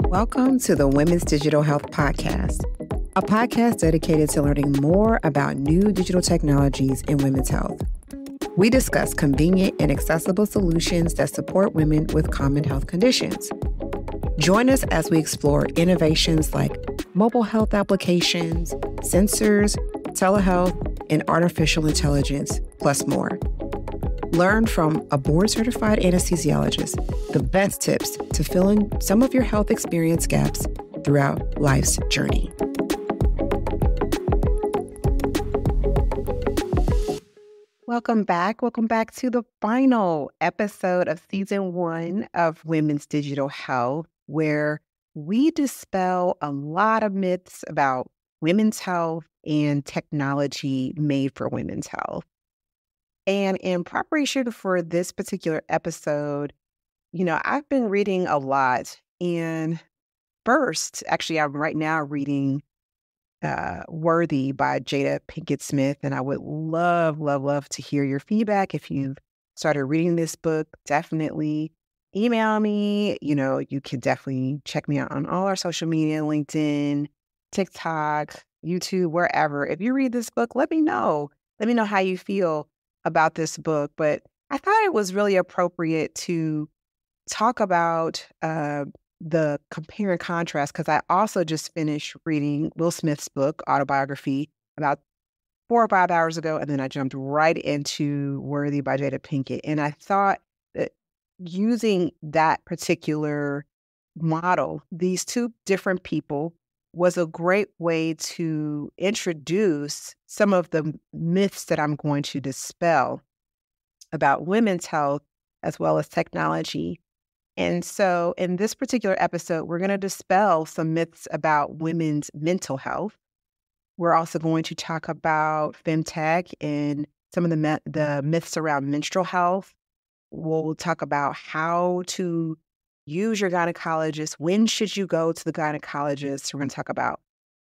Welcome to the Women's Digital Health Podcast, a podcast dedicated to learning more about new digital technologies in women's health. We discuss convenient and accessible solutions that support women with common health conditions. Join us as we explore innovations like mobile health applications, sensors, telehealth, and artificial intelligence, plus more. Learn from a board-certified anesthesiologist the best tips to fill in some of your health experience gaps throughout life's journey. Welcome back. Welcome back to the final episode of Season 1 of Women's Digital Health, where we dispel a lot of myths about women's health and technology made for women's health. And in preparation for this particular episode, I've been reading a lot. And first, actually, I'm right now reading Worthy by Jada Pinkett Smith. And I would love to hear your feedback. If you've started reading this book, definitely email me. You can definitely check me out on all our social media, LinkedIn, TikTok, YouTube, wherever. If you read this book, let me know. Let me know how you feel about this book. But I thought it was really appropriate to talk about the compare and contrast, because I also just finished reading Will Smith's book, autobiography, about 4 or 5 hours ago. And then I jumped right into Worthy by Jada Pinkett. And I thought that using that particular model, these two different people, was a great way to introduce some of the myths that I'm going to dispel about women's health as well as technology. And so in this particular episode, we're going to dispel some myths about women's mental health. We're also going to talk about Femtech and some of the myths around menstrual health. We'll talk about how to use your gynecologist. When should you go to the gynecologist? We're going to talk about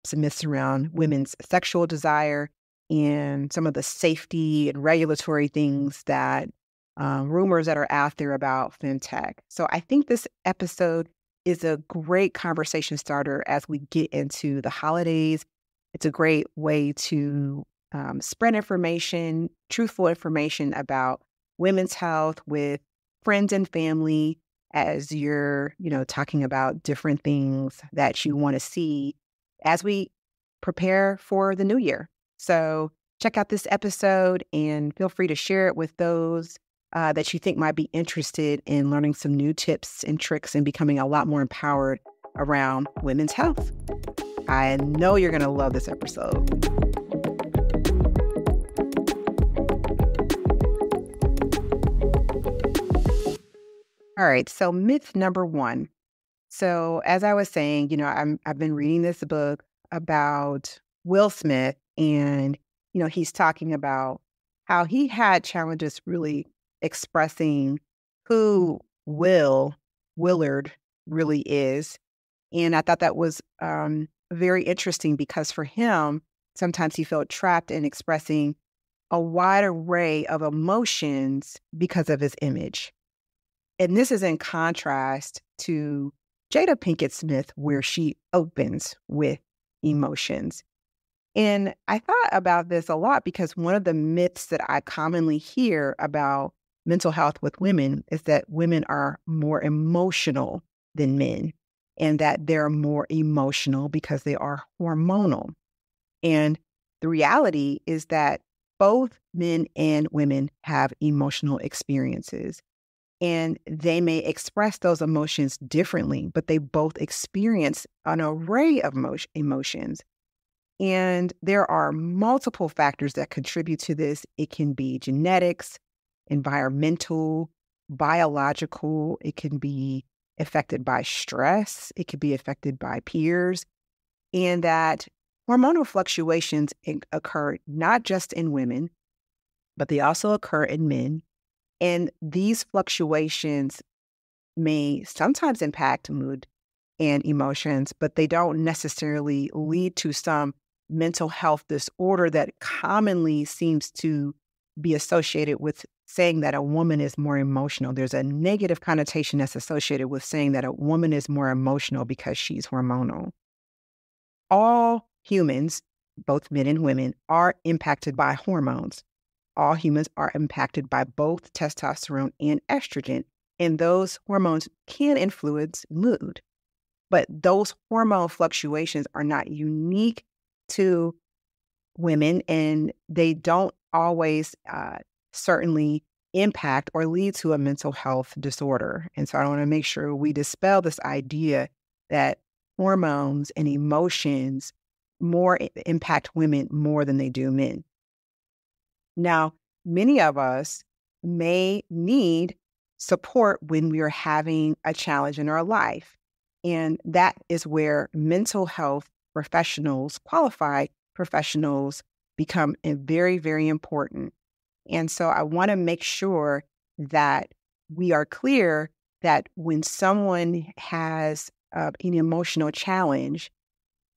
some myths around women's sexual desire and some of the safety and regulatory things that rumors that are out there about Femtech. So I think this episode is a great conversation starter as we get into the holidays. It's a great way to spread information, truthful information about women's health with friends and family, as you're, talking about different things that you want to see as we prepare for the new year. So check out this episode and feel free to share it with those that you think might be interested in learning some new tips and tricks and becoming a lot more empowered around women's health. I know you're going to love this episode. All right, so myth number 1. So as I was saying, I've been reading this book about Will Smith, and, he's talking about how he had challenges really expressing who Willard really is. And I thought that was very interesting because for him, sometimes he felt trapped in expressing a wide array of emotions because of his image. And this is in contrast to Jada Pinkett Smith, where she opens with emotions. And I thought about this a lot because one of the myths that I commonly hear about mental health with women is that women are more emotional than men, and that they're more emotional because they are hormonal. And the reality is that both men and women have emotional experiences. And they may express those emotions differently, but they both experience an array of emotions. And there are multiple factors that contribute to this. It can be genetics, environmental, biological. It can be affected by stress. It can be affected by peers. And that hormonal fluctuations occur not just in women, but they also occur in men. And these fluctuations may sometimes impact mood and emotions, but they don't necessarily lead to some mental health disorder that commonly seems to be associated with saying that a woman is more emotional. There's a negative connotation that's associated with saying that a woman is more emotional because she's hormonal. All humans, both men and women, are impacted by hormones. All humans are impacted by both testosterone and estrogen, and those hormones can influence mood. But those hormone fluctuations are not unique to women, and they don't always certainly impact or lead to a mental health disorder. And so I want to make sure we dispel this idea that hormones and emotions impact women more than they do men. Now, many of us may need support when we are having a challenge in our life. And that is where mental health professionals, qualified professionals, become very, very important. And so I want to make sure that we are clear that when someone has an emotional challenge,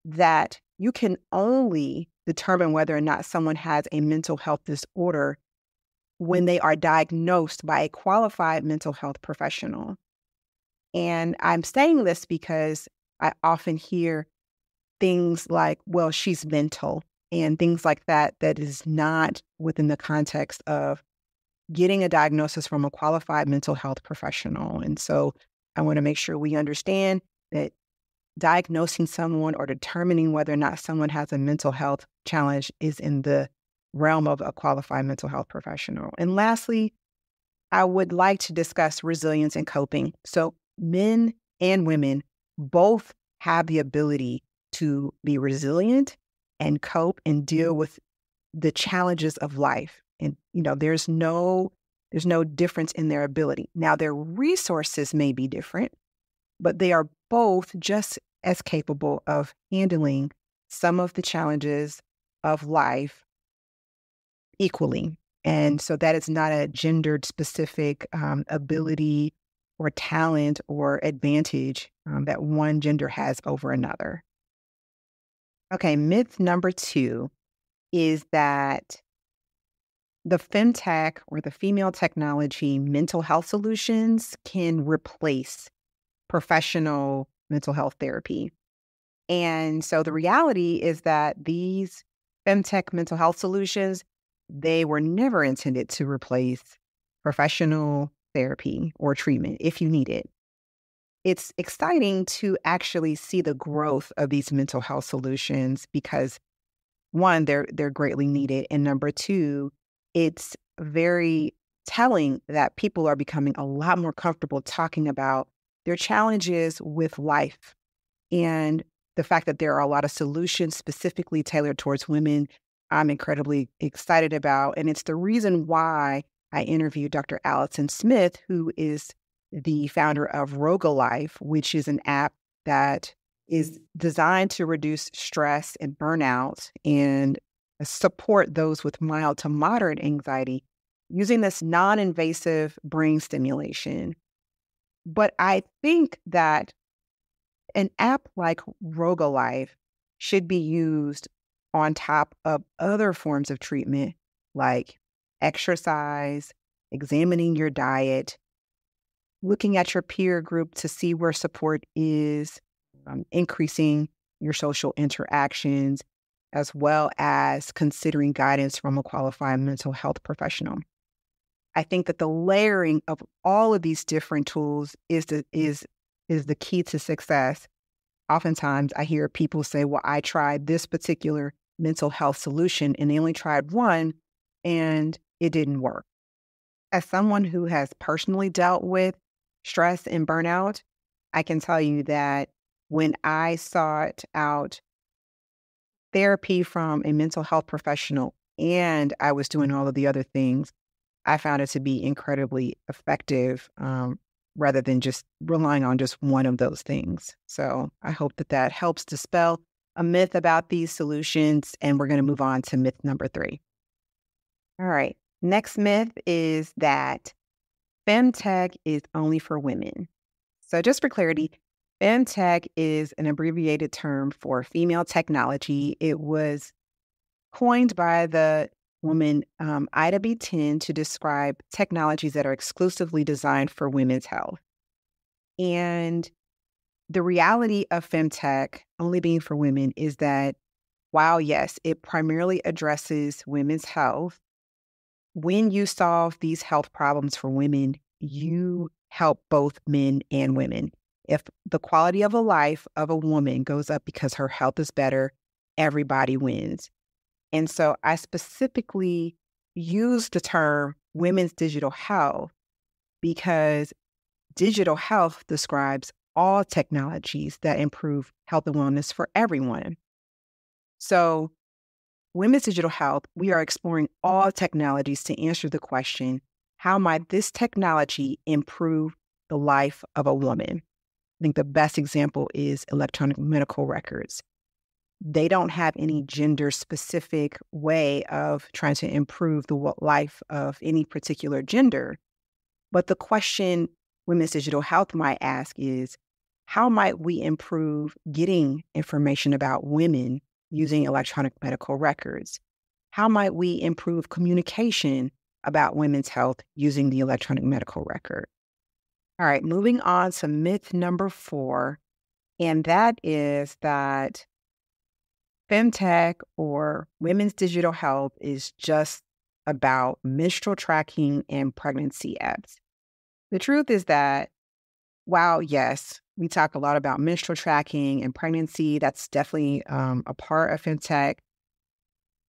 that you can only determine whether or not someone has a mental health disorder when they are diagnosed by a qualified mental health professional. And I'm saying this because I often hear things like, well, she's mental, and things like that, that is not within the context of getting a diagnosis from a qualified mental health professional. And so I want to make sure we understand that diagnosing someone or determining whether or not someone has a mental health challenge is in the realm of a qualified mental health professional. And lastly, I would like to discuss resilience and coping. So men and women both have the ability to be resilient and cope and deal with the challenges of life. And, there's no difference in their ability. Now, their resources may be different, but they are both just as capable of handling some of the challenges of life equally. And so that is not a gendered specific ability or talent or advantage that one gender has over another. Okay, myth number 2 is that the Femtech or the female technology mental health solutions can replace professional mental health therapy. And so the reality is that these Femtech mental health solutions, they were never intended to replace professional therapy or treatment if you need it. It's exciting to actually see the growth of these mental health solutions because, one, they're greatly needed, and number 2, it's very telling that people are becoming a lot more comfortable talking about their challenges with life, and the fact that there are a lot of solutions specifically tailored towards women, I'm incredibly excited about. And it's the reason why I interviewed Dr. Allison Smith, who is the founder of Life, which is an app that is designed to reduce stress and burnout and support those with mild to moderate anxiety using this non-invasive brain stimulation. But I think that an app like Life should be used on top of other forms of treatment like exercise, examining your diet, looking at your peer group to see where support is, increasing your social interactions, as well as considering guidance from a qualified mental health professional. I think that the layering of all of these different tools is the key to success. Oftentimes, I hear people say, well, I tried this particular mental health solution and they only tried one and it didn't work. As someone who has personally dealt with stress and burnout, I can tell you that when I sought out therapy from a mental health professional and I was doing all of the other things, I found it to be incredibly effective rather than just relying on just one of those things. So I hope that helps dispel a myth about these solutions. And we're going to move on to myth number 3. All right. Next myth is that Femtech is only for women. So just for clarity, Femtech is an abbreviated term for female technology. It was coined by the woman Ida B. 10 to describe technologies that are exclusively designed for women's health. And the reality of Femtech only being for women is that while, yes, it primarily addresses women's health, when you solve these health problems for women, you help both men and women. If the quality of a life of a woman goes up because her health is better, everybody wins. And so I specifically use the term women's digital health because digital health describes all technologies that improve health and wellness for everyone. So women's digital health, we are exploring all technologies to answer the question, how might this technology improve the life of a woman? I think the best example is electronic medical records. They don't have any gender-specific way of trying to improve the life of any particular gender. But the question women's digital health might ask is, how might we improve getting information about women using electronic medical records? How might we improve communication about women's health using the electronic medical record? All right, moving on to myth number 4, and that is that Femtech or women's digital health is just about menstrual tracking and pregnancy apps. The truth is that while, yes, we talk a lot about menstrual tracking and pregnancy, that's definitely a part of Femtech.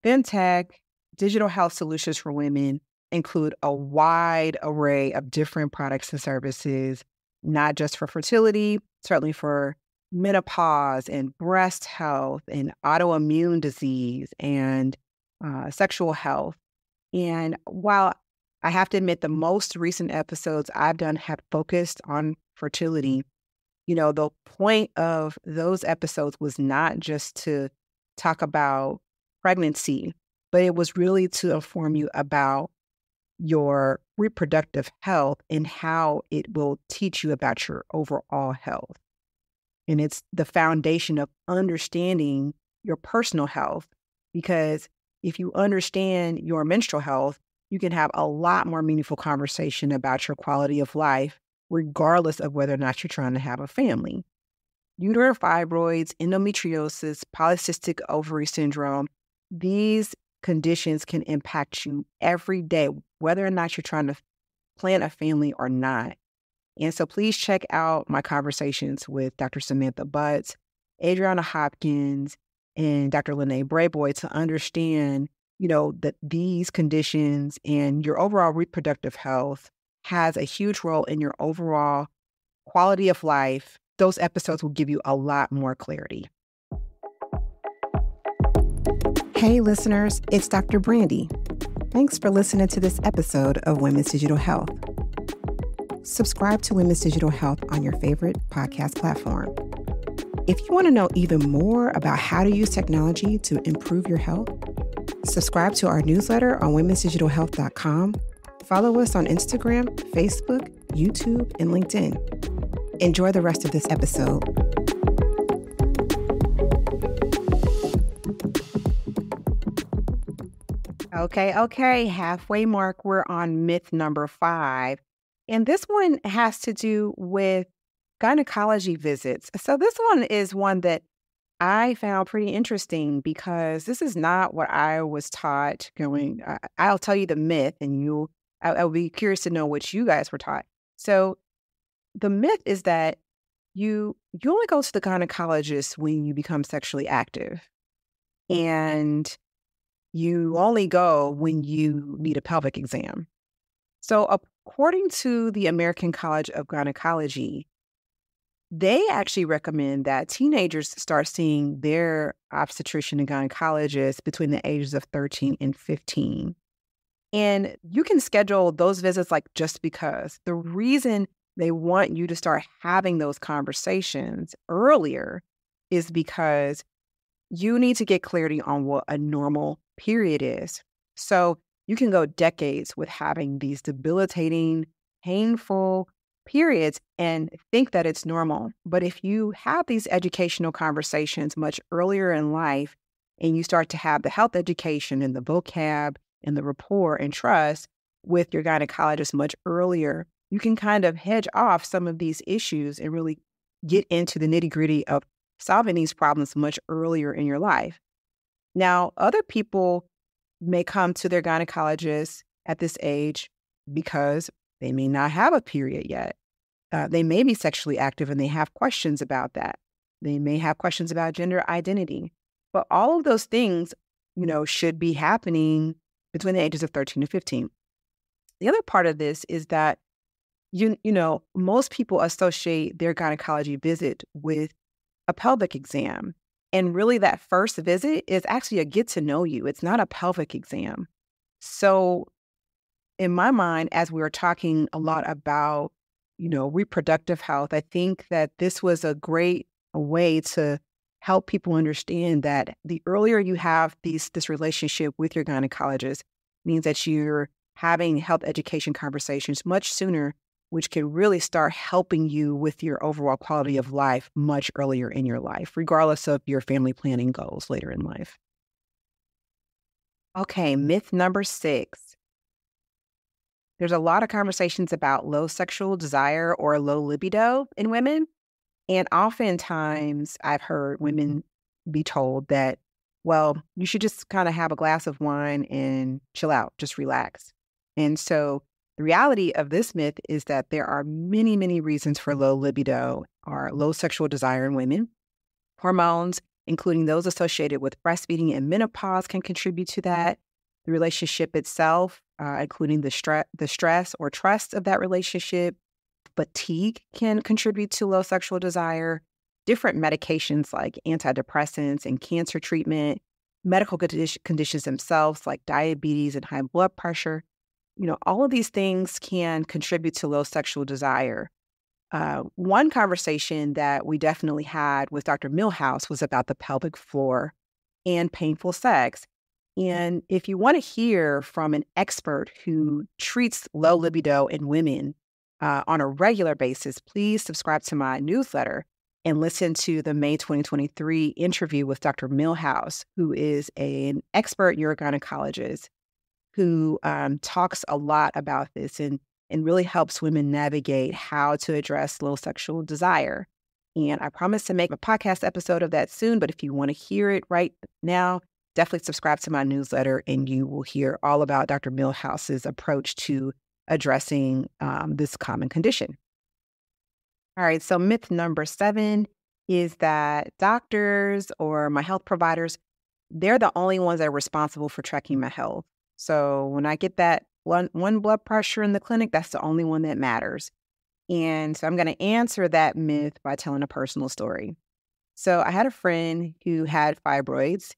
Femtech, digital health solutions for women, include a wide array of different products and services, not just for fertility, certainly for menopause and breast health and autoimmune disease and sexual health. And while I have to admit the most recent episodes I've done have focused on fertility, the point of those episodes was not just to talk about pregnancy, but it was really to inform you about your reproductive health and how it will teach you about your overall health. And it's the foundation of understanding your personal health, because if you understand your menstrual health, you can have a lot more meaningful conversation about your quality of life, regardless of whether or not you're trying to have a family. Uterine fibroids, endometriosis, polycystic ovary syndrome, these conditions can impact you every day, whether or not you're trying to plan a family or not. And so please check out my conversations with Dr. Samantha Butts, Adriana Hopkins, and Dr. Lene Brayboy to understand, that these conditions and your overall reproductive health has a huge role in your overall quality of life. Those episodes will give you a lot more clarity. Hey listeners, it's Dr. Brandy. Thanks for listening to this episode of Women's Digital Health. Subscribe to Women's Digital Health on your favorite podcast platform. If you want to know even more about how to use technology to improve your health, subscribe to our newsletter on womensdigitalhealth.com. Follow us on Instagram, Facebook, YouTube, and LinkedIn. Enjoy the rest of this episode. Okay. Halfway mark. We're on myth number 5. And this one has to do with gynecology visits. So this one is one that I found pretty interesting because this is not what I was taught going. I'll tell you the myth and I'll be curious to know what you guys were taught. So the myth is that you only go to the gynecologist when you become sexually active. And you only go when you need a pelvic exam. So according to the American College of Gynecology, they actually recommend that teenagers start seeing their obstetrician and gynecologist between the ages of 13 and 15. And you can schedule those visits just because. The reason they want you to start having those conversations earlier is because you need to get clarity on what a normal period is. So you can go decades with having these debilitating, painful periods and think that it's normal. But if you have these educational conversations much earlier in life and you start to have the health education and the vocab and the rapport and trust with your gynecologist much earlier, you can kind of hedge off some of these issues and really get into the nitty-gritty of solving these problems much earlier in your life. Now, other people may come to their gynecologist at this age because they may not have a period yet. They may be sexually active and they have questions about that. They may have questions about gender identity. But all of those things, should be happening between the ages of 13 to 15. The other part of this is that, most people associate their gynecology visit with a pelvic exam. And really that first visit is actually a get to know you. It's not a pelvic exam. So in my mind, as we were talking a lot about, reproductive health, I think that this was a great way to help people understand that the earlier you have this relationship with your gynecologist means that you're having health education conversations much sooner, which can really start helping you with your overall quality of life much earlier in your life, regardless of your family planning goals later in life. Okay, myth number 6. There's a lot of conversations about low sexual desire or low libido in women. And oftentimes I've heard women be told that, well, you should just kind of have a glass of wine and chill out, just relax. And so the reality of this myth is that there are many, many reasons for low libido or low sexual desire in women. Hormones, including those associated with breastfeeding and menopause, can contribute to that. The relationship itself, including the stress or trust of that relationship. Fatigue can contribute to low sexual desire. Different medications like antidepressants and cancer treatment, medical conditions themselves like diabetes and high blood pressure. All of these things can contribute to low sexual desire. One conversation that we definitely had with Dr. Milhouse was about the pelvic floor and painful sex. And if you want to hear from an expert who treats low libido in women on a regular basis, please subscribe to my newsletter and listen to the May 2023 interview with Dr. Milhouse, who is an expert urogynecologist who talks a lot about this and really helps women navigate how to address low sexual desire. And I promise to make a podcast episode of that soon, but if you want to hear it right now, definitely subscribe to my newsletter and you will hear all about Dr. Milhouse's approach to addressing this common condition. All right, so myth number 7 is that doctors or my health providers, they're the only ones that are responsible for tracking my health. So when I get that one blood pressure in the clinic, that's the only one that matters. And so I'm going to answer that myth by telling a personal story. So I had a friend who had fibroids,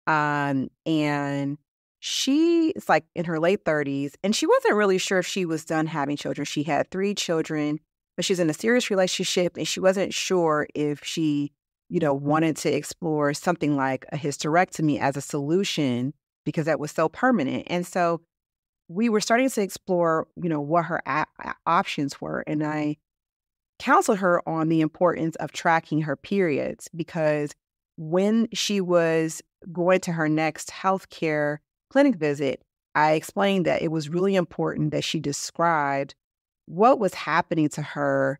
and she is like in her late 30s, and she wasn't really sure if she was done having children. She had 3 children, but she's in a serious relationship, and she wasn't sure if she, wanted to explore something like a hysterectomy as a solution because that was so permanent. And so we were starting to explore, what her options were. And I counseled her on the importance of tracking her periods because when she was going to her next healthcare clinic visit, I explained that it was really important that she described what was happening to her,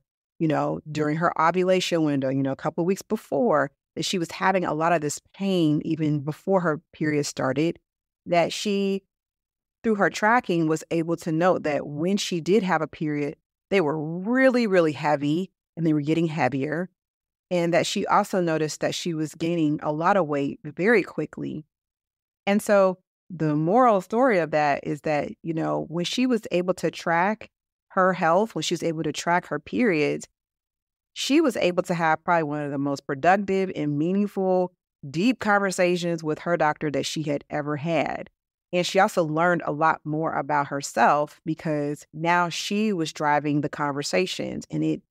during her ovulation window, a couple of weeks before, that she was having a lot of this pain even before her period started, that she, through her tracking, was able to note that when she did have a period, they were really, really heavy and they were getting heavier. And that she also noticed that she was gaining a lot of weight very quickly. And so the moral story of that is that, when she was able to track her health, when she was able to track her periods, she was able to have probably one of the most productive and meaningful, deep conversations with her doctor that she had ever had. And she also learned a lot more about herself because now she was driving the conversations. And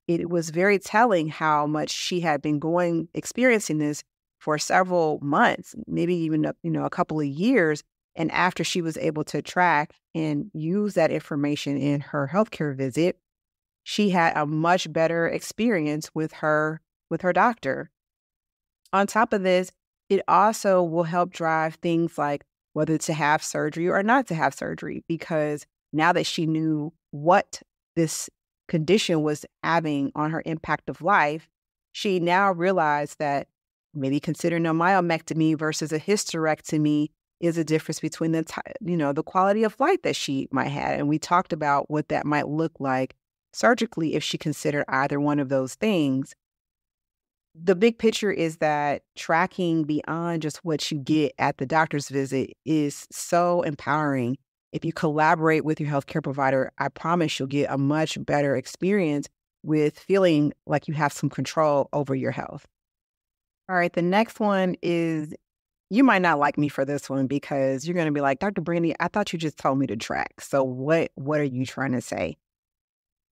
it was very telling how much she had been experiencing this for several months, maybe even, a couple of years. And after she was able to track and use that information in her healthcare visit, she had a much better experience with her doctor. On top of this, it also will help drive things like whether to have surgery or not to have surgery, because now that she knew what this condition was having on her impact of life, she now realized that maybe considering a myomectomy versus a hysterectomy is a difference between the quality of life that she might have. And we talked about what that might look like surgically if she considered either one of those things. The big picture is that tracking beyond just what you get at the doctor's visit is so empowering. If you collaborate with your healthcare provider, I promise you'll get a much better experience with feeling like you have some control over your health. All right, the next one is, you might not like me for this one because you're going to be like, Dr. Brandy, I thought you just told me to track. So what are you trying to say?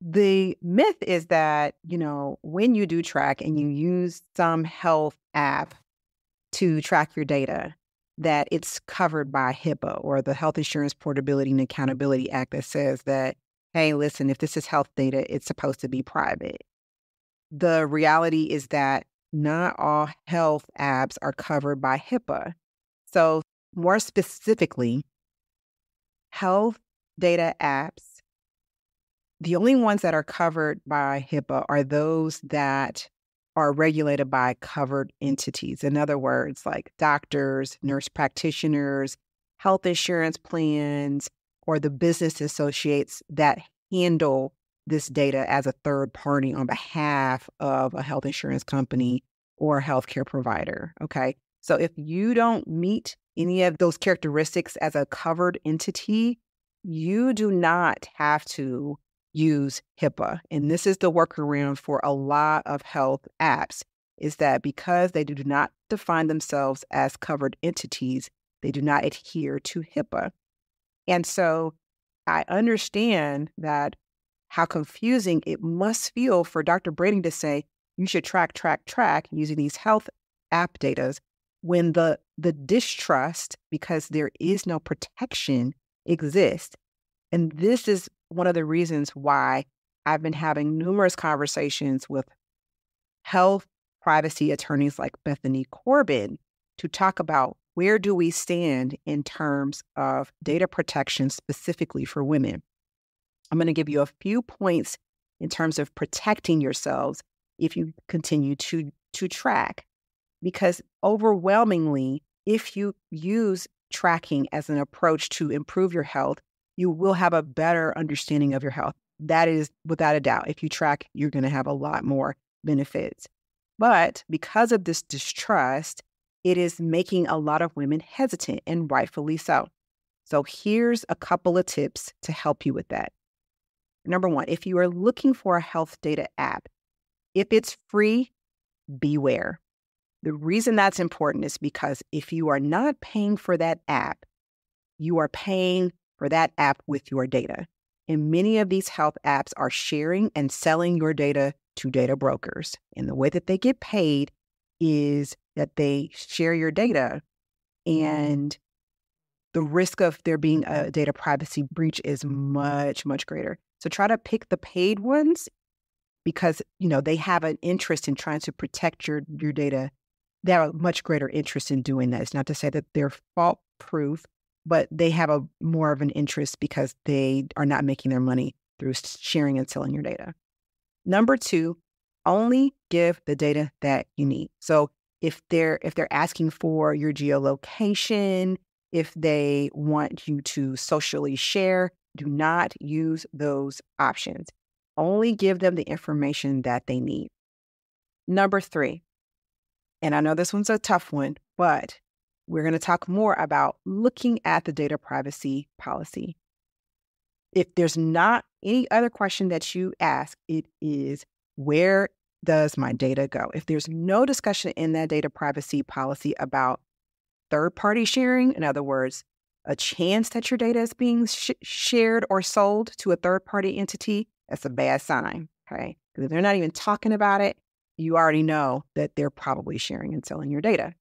The myth is that, when you do track and you use some health app to track your data, that it's covered by HIPAA, or the Health Insurance Portability and Accountability Act, that says that, hey, listen, if this is health data, it's supposed to be private. The reality is that not all health apps are covered by HIPAA. So more specifically, health data apps, the only ones that are covered by HIPAA are those that are regulated by covered entities. In other words, like doctors, nurse practitioners, health insurance plans, or the business associates that handle this data as a third party on behalf of a health insurance company or a healthcare provider. Okay. So if you don't meet any of those characteristics as a covered entity, you do not have to use HIPAA. And this is the workaround for a lot of health apps, is that because they do not define themselves as covered entities, they do not adhere to HIPAA. And so I understand that how confusing it must feel for Dr. Brady to say, you should track using these health app data, when the distrust, because there is no protection, exists. And this is one of the reasons why I've been having numerous conversations with health privacy attorneys like Bethany Corbin to talk about, where do we stand in terms of data protection specifically for women. I'm going to give you a few points in terms of protecting yourselves if you continue to track, because overwhelmingly, if you use tracking as an approach to improve your health, you will have a better understanding of your health. That is without a doubt. If you track, you're going to have a lot more benefits. But because of this distrust, it is making a lot of women hesitant, and rightfully so. So here's a couple of tips to help you with that. Number one, if you are looking for a health data app, if it's free, beware. The reason that's important is because if you are not paying for that app, you are paying for that app with your data. And many of these health apps are sharing and selling your data to data brokers. And the way that they get paid is that they share your data, and the risk of there being a data privacy breach is much, much greater. So try to pick the paid ones, because, they have an interest in trying to protect your data. They have a much greater interest in doing that. It's not to say that they're fault proof, but they have a more of an interest because they are not making their money through sharing and selling your data. Number two, only give the data that you need. So if they're asking for your geolocation, if they want you to socially share, do not use those options. Only give them the information that they need. Number three, and I know this one's a tough one, but we're going to talk more about looking at the data privacy policy. If there's not any other question that you ask, it is, where does my data go? If there's no discussion in that data privacy policy about third-party sharing, in other words, a chance that your data is being shared or sold to a third-party entity, that's a bad sign, okay? Because if they're not even talking about it, you already know that they're probably sharing and selling your data.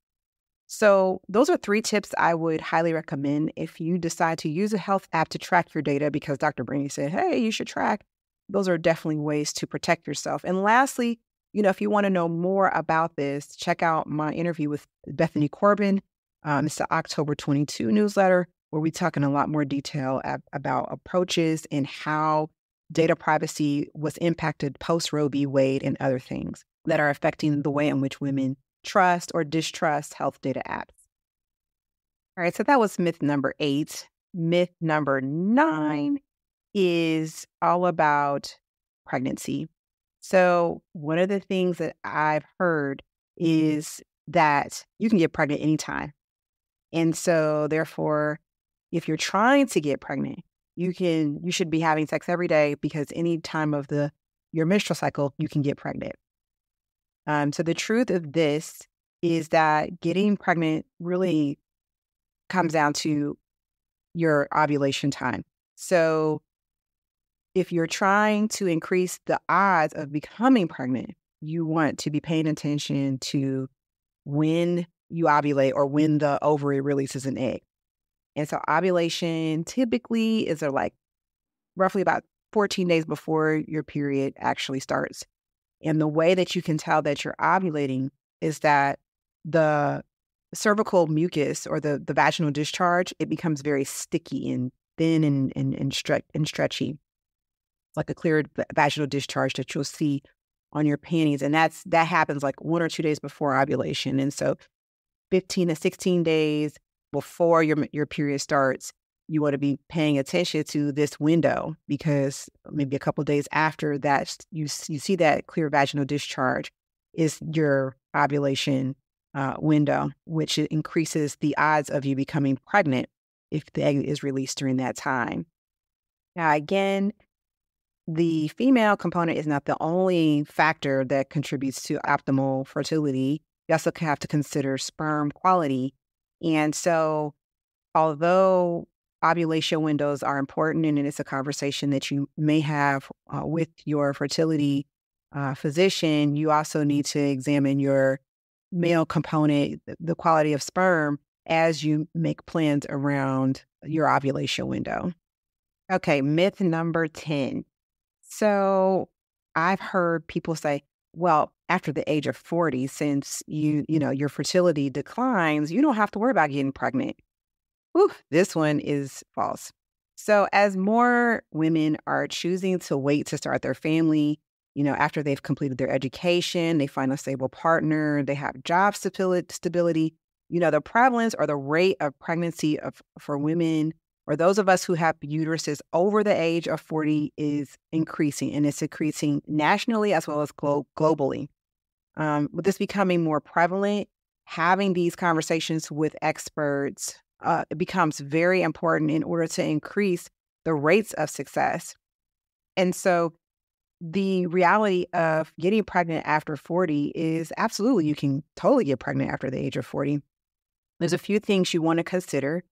So those are 3 tips I would highly recommend if you decide to use a health app to track your data, because Dr. Brandy said, hey, you should track. Those are definitely ways to protect yourself. And lastly, if you want to know more about this, check out my interview with Bethany Corbin. It's the October 22 newsletter where we're talking a lot more detail about approaches and how data privacy was impacted post Roe v. Wade and other things that are affecting the way in which women trust or distrust health data apps. All right, so that was myth number 8. Myth number 9 is all about pregnancy. So one of the things that I've heard is that you can get pregnant anytime. And so therefore, if you're trying to get pregnant, you should be having sex every day because any time of your menstrual cycle, you can get pregnant. So the truth of this is that getting pregnant really comes down to your ovulation time. So if you're trying to increase the odds of becoming pregnant, you want to be paying attention to when you ovulate or when the ovary releases an egg. And so ovulation typically is like roughly about 14 days before your period actually starts. And the way that you can tell that you're ovulating is that the cervical mucus or the vaginal discharge, it becomes very sticky and thin and stretchy, like a clear vaginal discharge that you'll see on your panties. And that happens like 1 or 2 days before ovulation. And so 15 to 16 days before your period starts, you want to be paying attention to this window because maybe a couple of days after that, you see that clear vaginal discharge is your ovulation window, which increases the odds of you becoming pregnant if the egg is released during that time. Now, again, the female component is not the only factor that contributes to optimal fertility. You also have to consider sperm quality. And so although ovulation windows are important, and it's a conversation that you may have with your fertility physician, you also need to examine your male component, the quality of sperm, as you make plans around your ovulation window. Okay, myth number 10. So I've heard people say, well, after the age of 40, since your fertility declines, you don't have to worry about getting pregnant. Whew, this one is false. So as more women are choosing to wait to start their family, after they've completed their education, they find a stable partner, they have job stability, the prevalence or the rate of pregnancy for women or those of us who have uteruses over the age of 40 is increasing, and it's increasing nationally as well as globally. With this becoming more prevalent, having these conversations with experts it becomes very important in order to increase the rates of success. And so the reality of getting pregnant after 40 is absolutely, you can totally get pregnant after the age of 40. There's a few things you want to consider.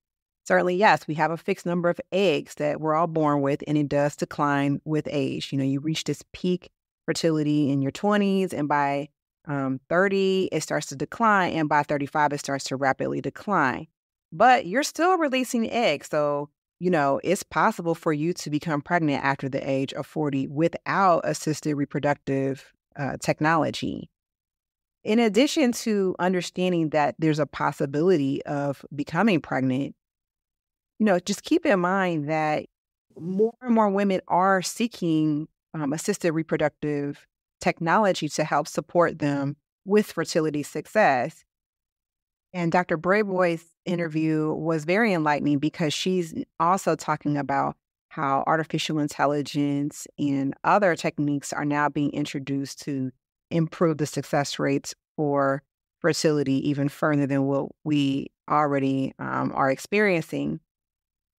Certainly, yes, we have a fixed number of eggs that we're all born with, and it does decline with age. You reach this peak fertility in your 20s, and by 30, it starts to decline, and by 35, it starts to rapidly decline. But you're still releasing eggs, so, it's possible for you to become pregnant after the age of 40 without assisted reproductive technology. In addition to understanding that there's a possibility of becoming pregnant, just keep in mind that more and more women are seeking assisted reproductive technology to help support them with fertility success. And Dr. Brayboy's interview was very enlightening because she's also talking about how artificial intelligence and other techniques are now being introduced to improve the success rates for fertility even further than what we already are experiencing.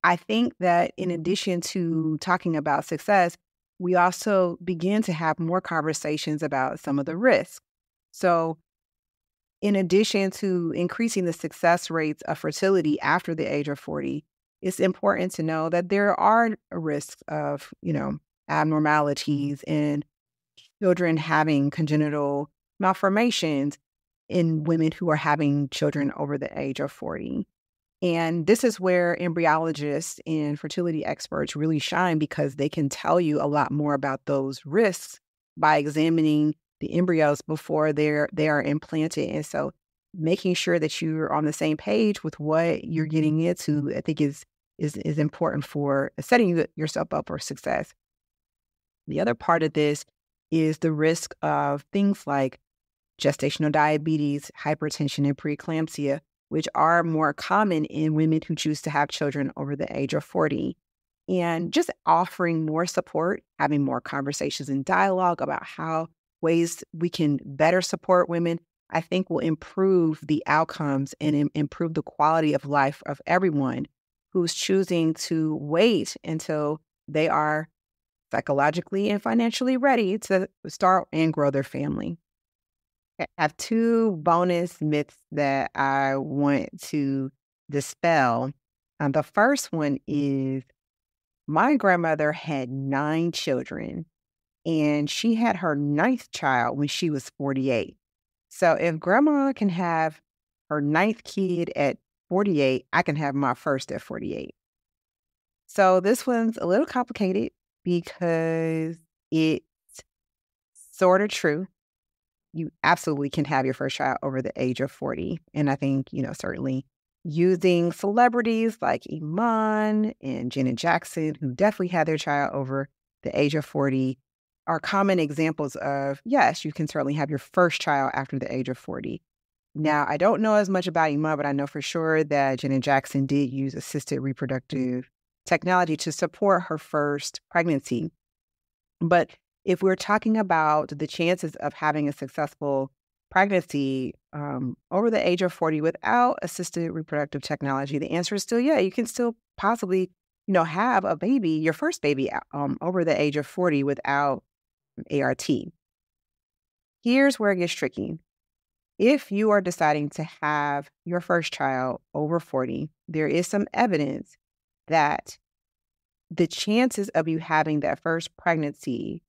I think that in addition to talking about success, we also begin to have more conversations about some of the risks. So in addition to increasing the success rates of fertility after the age of 40, it's important to know that there are risks of, abnormalities and children having congenital malformations in women who are having children over the age of 40. And this is where embryologists and fertility experts really shine because they can tell you a lot more about those risks by examining the embryos before they are implanted. And so making sure that you're on the same page with what you're getting into, I think is important for setting yourself up for success. The other part of this is the risk of things like gestational diabetes, hypertension, and preeclampsia, which are more common in women who choose to have children over the age of 40. And just offering more support, having more conversations and dialogue about how ways we can better support women, I think will improve the outcomes and improve the quality of life of everyone who's choosing to wait until they are psychologically and financially ready to start and grow their family. I have two bonus myths that I want to dispel. The first one is my grandmother had 9 children, and she had her ninth child when she was 48. So if grandma can have her ninth kid at 48, I can have my first at 48. So this one's a little complicated because it's sort of true. You absolutely can have your first child over the age of 40. And I think, certainly using celebrities like Iman and Janet Jackson, who definitely had their child over the age of 40, are common examples of, yes, you can certainly have your first child after the age of 40. Now, I don't know as much about Iman, but I know for sure that Janet Jackson did use assisted reproductive technology to support her first pregnancy. But if we're talking about the chances of having a successful pregnancy over the age of 40 without assisted reproductive technology, the answer is still, yeah, you can still possibly, have a baby, your first baby over the age of 40 without ART. Here's where it gets tricky. If you are deciding to have your first child over 40, there is some evidence that the chances of you having that first pregnancy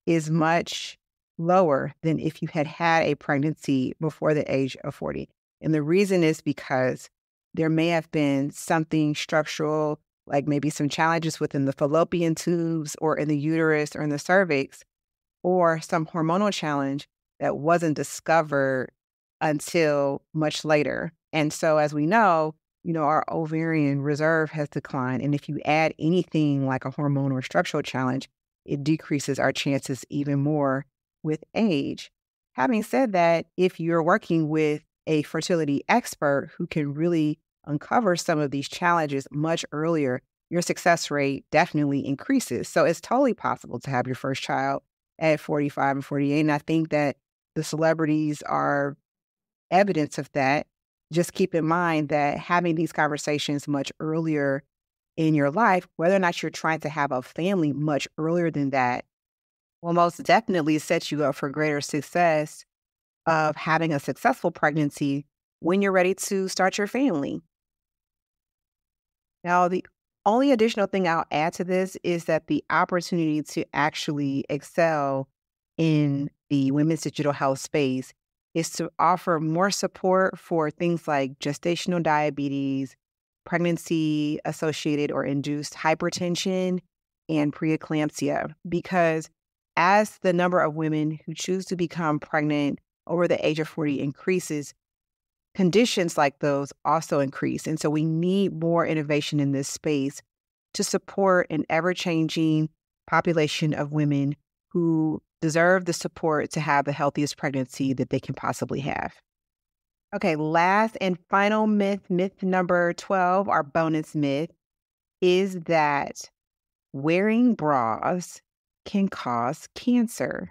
is much lower than if you had had a pregnancy before the age of 40. And the reason is because there may have been something structural, like maybe some challenges within the fallopian tubes or in the uterus or in the cervix, or some hormonal challenge that wasn't discovered until much later. And so as we know, our ovarian reserve has declined. And if you add anything like a hormonal or structural challenge, it decreases our chances even more with age. Having said that, if you're working with a fertility expert who can really uncover some of these challenges much earlier, your success rate definitely increases. So it's totally possible to have your first child at 45 and 48. And I think that the celebrities are evidence of that. Just keep in mind that having these conversations much earlier in your life, whether or not you're trying to have a family much earlier than that, will most definitely set you up for greater success of having a successful pregnancy when you're ready to start your family. Now, the only additional thing I'll add to this is that the opportunity to actually excel in the women's digital health space is to offer more support for things like gestational diabetes, pregnancy-associated or induced hypertension, and preeclampsia. Because as the number of women who choose to become pregnant over the age of 40 increases, conditions like those also increase. And so we need more innovation in this space to support an ever-changing population of women who deserve the support to have the healthiest pregnancy that they can possibly have. Okay, last and final myth number 12, our bonus myth, is that wearing bras can cause cancer.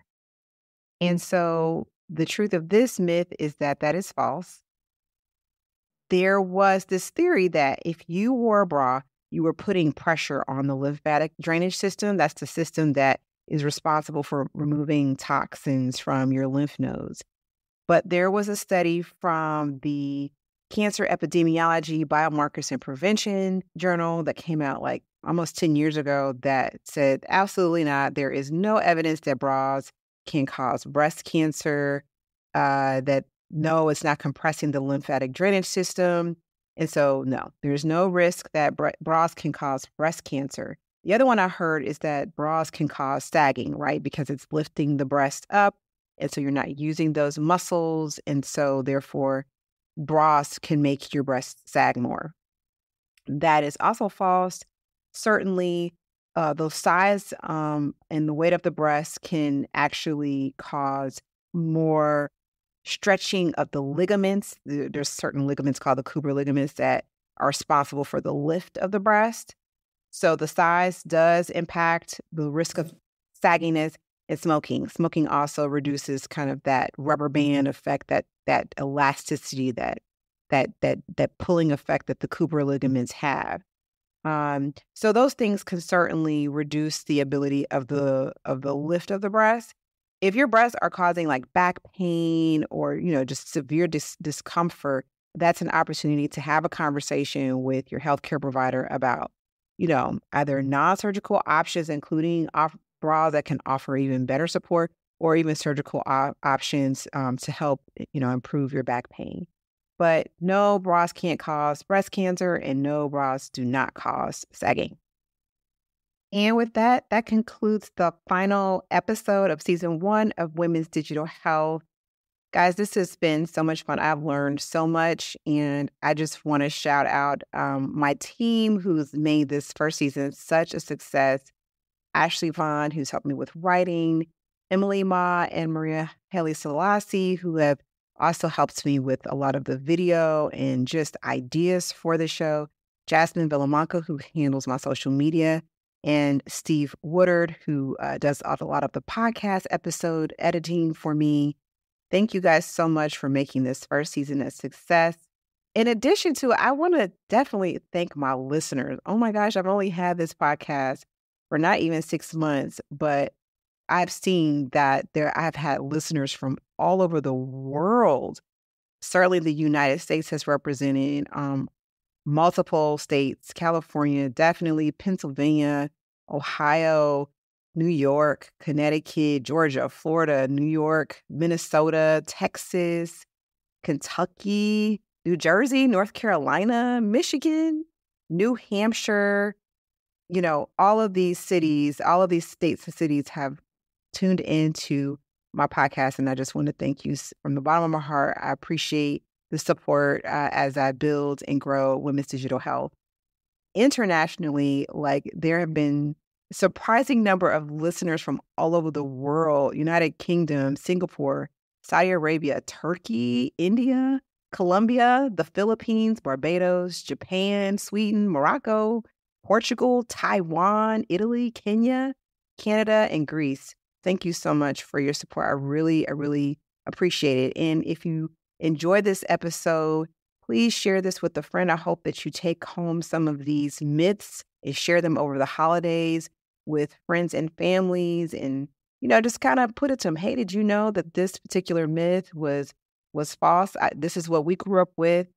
And so the truth of this myth is that is false. There was this theory that if you wore a bra, you were putting pressure on the lymphatic drainage system. That's the system that is responsible for removing toxins from your lymph nodes. But there was a study from the Cancer Epidemiology, Biomarkers and Prevention journal that came out like almost 10 years ago that said, absolutely not. There is no evidence that bras can cause breast cancer, that no, it's not compressing the lymphatic drainage system. And so, no, there's no risk that bras can cause breast cancer. The other one I heard is that bras can cause sagging, right? Because it's lifting the breast up. And so you're not using those muscles. And so therefore, bras can make your breasts sag more. That is also false. Certainly, the size and the weight of the breast can actually cause more stretching of the ligaments. There's certain ligaments called the Cooper ligaments that are responsible for the lift of the breast. So the size does impact the risk of sagginess and smoking. Smoking also reduces kind of that rubber band effect, that elasticity, that pulling effect that the Cooper ligaments have. So those things can certainly reduce the ability of the lift of the breast. If your breasts are causing like back pain or, just severe discomfort, that's an opportunity to have a conversation with your healthcare provider about, either non-surgical options, including bras that can offer even better support, or even surgical options to help, improve your back pain. But no, bras can't cause breast cancer, and no, bras do not cause sagging. And with that concludes the final episode of season 1 of Women's Digital Health. Guys, this has been so much fun. I've learned so much, and I just want to shout out my team who's made this first season such a success. Ashley Vaughn, who's helped me with writing, Emily Ma and Maria Haley Selassie, who have also helped me with a lot of the video and just ideas for the show, Jasmine Villamanca, who handles my social media, and Steve Woodard, who does a lot of the podcast episode editing for me. Thank you guys so much for making this first season a success. In addition to, I want to definitely thank my listeners. Oh my gosh, I've only had this podcast for not even 6 months, but I've seen that I've had listeners from all over the world. Certainly the United States has represented multiple states, California, definitely Pennsylvania, Ohio, New York, Connecticut, Georgia, Florida, New York, Minnesota, Texas, Kentucky, New Jersey, North Carolina, Michigan, New Hampshire. All of these cities, all of these states and cities have tuned into my podcast, and I just want to thank you from the bottom of my heart. I appreciate the support as I build and grow Women's Digital Health. Internationally, there have been a surprising number of listeners from all over the world: United Kingdom, Singapore, Saudi Arabia, Turkey, India, Colombia, the Philippines, Barbados, Japan, Sweden, Morocco, Portugal, Taiwan, Italy, Kenya, Canada, and Greece. Thank you so much for your support. I really appreciate it. And if you enjoyed this episode, please share this with a friend. I hope that you take home some of these myths and share them over the holidays with friends and families, and just kind of put it to them. Hey, did you know that this particular myth was false? This is what we grew up with.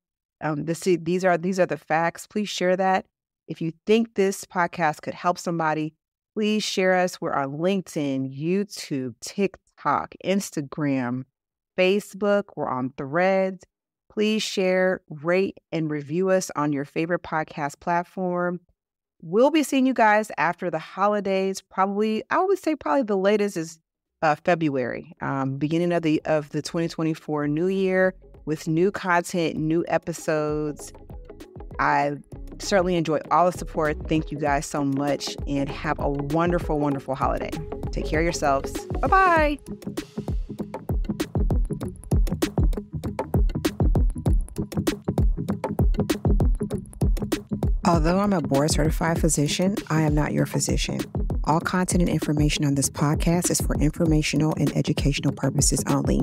These are the facts. Please share that. If you think this podcast could help somebody, please share us. We're on LinkedIn, YouTube, TikTok, Instagram, Facebook. We're on Threads. Please share, rate, and review us on your favorite podcast platform. We'll be seeing you guys after the holidays. I would say the latest is February, beginning of the 2024 new year, with new content, new episodes. I certainly enjoy all the support. Thank you guys so much, and have a wonderful, wonderful holiday. Take care of yourselves. Bye-bye. Although I'm a board-certified physician, I am not your physician. All content and information on this podcast is for informational and educational purposes only.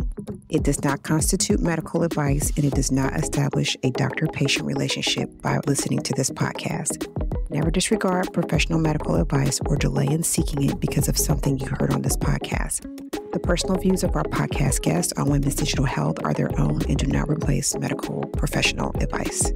It does not constitute medical advice, and it does not establish a doctor-patient relationship by listening to this podcast. Never disregard professional medical advice or delay in seeking it because of something you heard on this podcast. The personal views of our podcast guests on Women's Digital Health are their own and do not replace medical professional advice.